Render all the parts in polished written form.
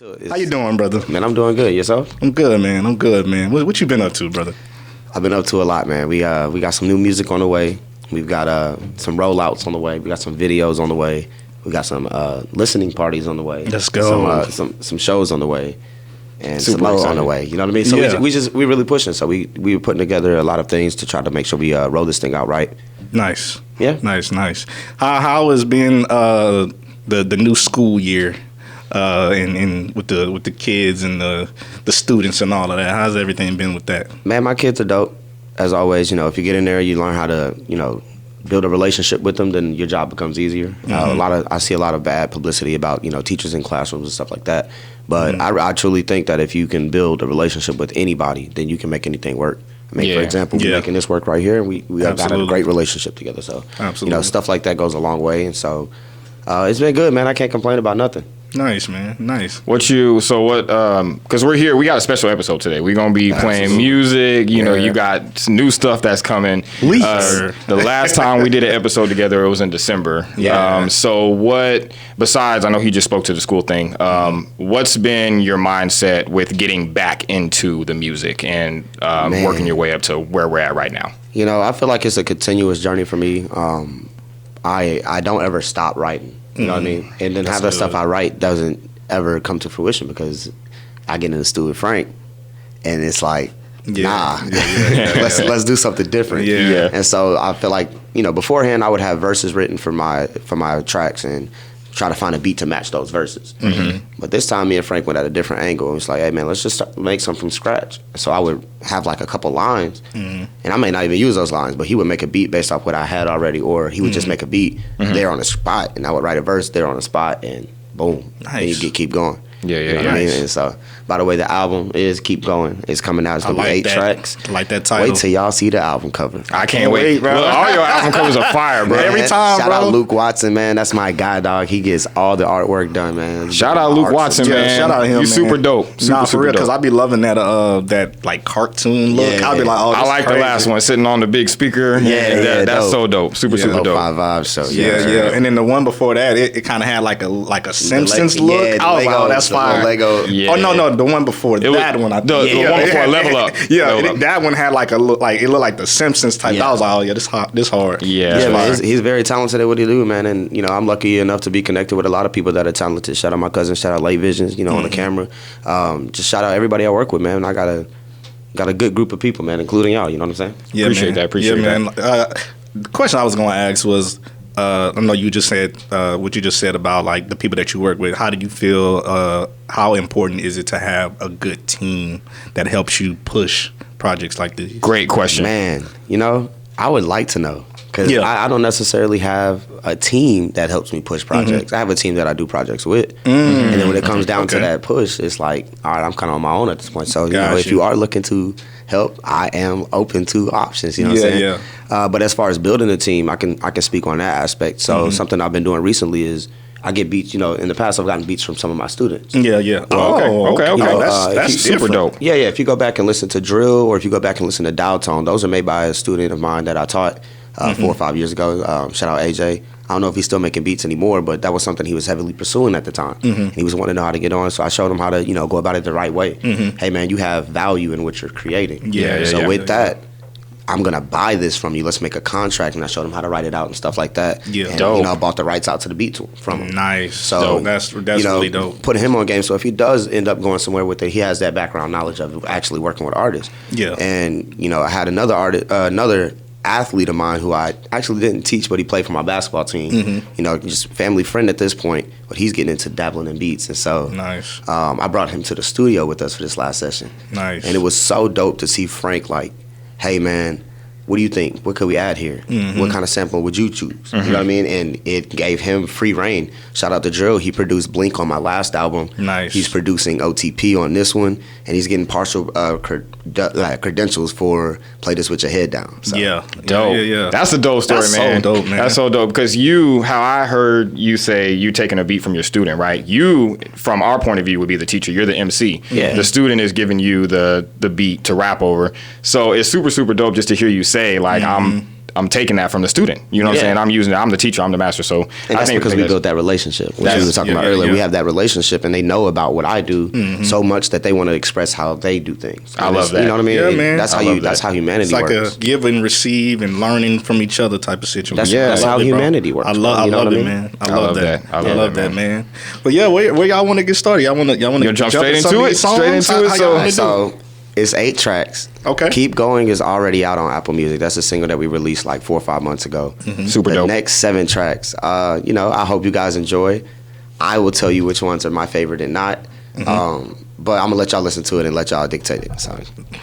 How you doing, brother? Man, I'm doing good. Yourself? I'm good, man. What you been up to, brother? I've been up to a lot, man. We got some new music on the way. We've got some rollouts on the way. We got some videos on the way. We got some listening parties on the way. Let's go. Some shows on the way. And Super some more excited. on the way. You know what I mean? So Yeah. we really pushing. So we were putting together a lot of things to try to make sure we roll this thing out right. Nice. Yeah. Nice. How has been the new school year and with the kids and the students and all of that? How's everything been with that? Man, my kids are dope. As always, if you get in there, you learn how to, build a relationship with them, then your job becomes easier. I see a lot of bad publicity about, teachers in classrooms and stuff like that. But I truly think that if you can build a relationship with anybody, then you can make anything work. I mean, for example, we're making this work right here, and we have got a great relationship together. So, Absolutely. Stuff like that goes a long way. And so it's been good, man. I can't complain about nothing. Nice, man. Nice. Because we're here, we got a special episode today. We're going to be playing music. You got some new stuff that's coming. The last time we did an episode together, it was in December. Yeah. Besides, I know he just spoke to the school thing, what's been your mindset with getting back into the music and working your way up to where we're at right now? I feel like it's a continuous journey for me. I don't ever stop writing. You know what I mean? And then half the stuff I write doesn't ever come to fruition because I get in the studio with Frank, and it's like, let's do something different. Yeah. And so I feel like, beforehand I would have verses written for my tracks and try to find a beat to match those verses. But this time me and Frank went at a different angle. It was like, hey man, let's just make something from scratch. So I would have like a couple lines, and I may not even use those lines, but he would make a beat based off what I had already, or he would just make a beat there on the spot, and I would write a verse there on the spot, and boom, and you keep going. Yeah. You know what I mean? And so, by the way, the album is Keep Going. It's coming out. It's going to be 8 tracks. I like that title. Wait till y'all see the album cover. I can't wait, bro. Look, all your album covers are fire, bro. Man, Every time, shout bro. out Luke Watson, man. That's my guy, dog. He gets all the artwork done, man. Shout out Luke Watson, Yeah, man. shout out him, You man. super dope. For Super real, because dope. I be loving that like cartoon look. Yeah. I'll be like, oh, I this like crazy. the last one, sitting on the big speaker. That's dope. so dope. Super Low dope. 5 vibes. So Yeah. And then the one before that, it kind of had like a Simpsons the look. the I was like, Lego, oh, that's the little fire. Lego. Yeah. Oh no, the one before It was- that one. the one before Level Up. Yeah, Level Up. that one had like it looked like the Simpsons type. Yeah. I was like, oh yeah, this hard. Yeah. Yeah, man, fire. he's very talented at what he do, man. And, I'm lucky enough to be connected with a lot of people that are talented. Shout out my cousin, shout out Late Visions, on the camera. Just shout out everybody I work with, man. I got a good group of people, man, including y'all, you know what I'm saying? Yeah, Appreciate man. that, appreciate yeah, man. The question I was going to ask was, I know you just said what you just said about like the people that you work with. How do you feel? How important is it to have a good team that helps you push projects like this? Great question. Man, I would like to know. Because Yeah. I don't necessarily have a team that helps me push projects. I have a team that I do projects with. And then when it comes down to Okay. that push, it's like, all right, I'm kind of on my own at this point. So, Got if you. you are looking to help, I am open to options, you know what I'm saying? But as far as building a team, I can speak on that aspect. So something I've been doing recently is I get beats, in the past I've gotten beats from some of my students. Yeah. Oh, Okay. That's if super different. dope. Yeah, if you go back and listen to drill, or if you go back and listen to dial tone, those are made by a student of mine that I taught 4 or 5 years ago. Shout out AJ. I don't know if he's still making beats anymore, but that was something he was heavily pursuing at the time. And he was wanting to know how to get on, so I showed him how to, go about it the right way. Hey man, you have value in what you're creating. So with that, I'm gonna buy this from you. Let's make a contract, and I showed him how to write it out and stuff like that. Yeah. And, Dope. I bought the rights out to the beat from him. Nice. So that's really dope. Putting him on game. So if he does end up going somewhere with it, he has that background knowledge of actually working with artists. Yeah. And I had another athlete of mine who I actually didn't teach, but he played for my basketball team. Just family friend at this point, but he's getting into dabbling in beats, and so Nice. I brought him to the studio with us for this last session. Nice. And it was so dope to see Frank like, hey man, what do you think? What could we add here? What kind of sample would you choose? You know what I mean? And it gave him free reign. Shout out to Drill. He produced Blink on my last album. Nice. He's producing OTP on this one, and he's getting partial credentials for Play This With Your Head Down. So. Yeah. Dope. Yeah. That's a dope story, That's so man. dope, man. That's so dope because how I heard you say you taking a beat from your student, right? You, from our point of view, would be the teacher. You're the MC. Yeah. The student is giving you the beat to rap over. So it's super, super dope just to hear you say, like, I'm I'm taking that from the student. You know what I'm saying? I'm using it. I'm the teacher. I'm the master. So and that's because we built that relationship, which we were talking about earlier. We have that relationship, and they know about what I do so much that they want to express how they do things. I love that. You know what I mean? Yeah, man. That's how humanity works. It's like a give and receive and learning from each other type of situation. That's how humanity works. I love it, man. I love that. I love that, man. But yeah, where y'all want to get started? Y'all want to jump straight into it? So it's 8 tracks. Okay. Keep Going is already out on Apple Music. That's a single that we released like 4 or 5 months ago. Super dope. The next 7 tracks, I hope you guys enjoy. I will tell you which ones are my favorite and not. But I'm gonna let y'all listen to it and let y'all dictate it. So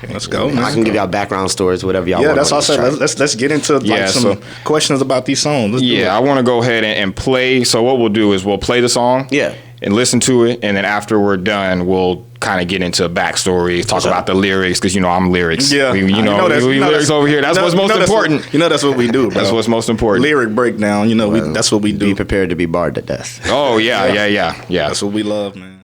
let's go. Man. I can give y'all background stories, whatever y'all want. Yeah, that's all I said. Let's get into some questions about these songs. I want to go ahead and play. So what we'll do is we'll play the song. Yeah. And listen to it, and then after we're done, we'll kind of get into backstory, talk about the lyrics, because I'm lyrics. Yeah, we lyrics over here. That's what's most important. That's what we do. Bro. That's what's most important. Lyric breakdown. That's what we do. Be prepared to be barred to death. Oh yeah. That's what we love, man.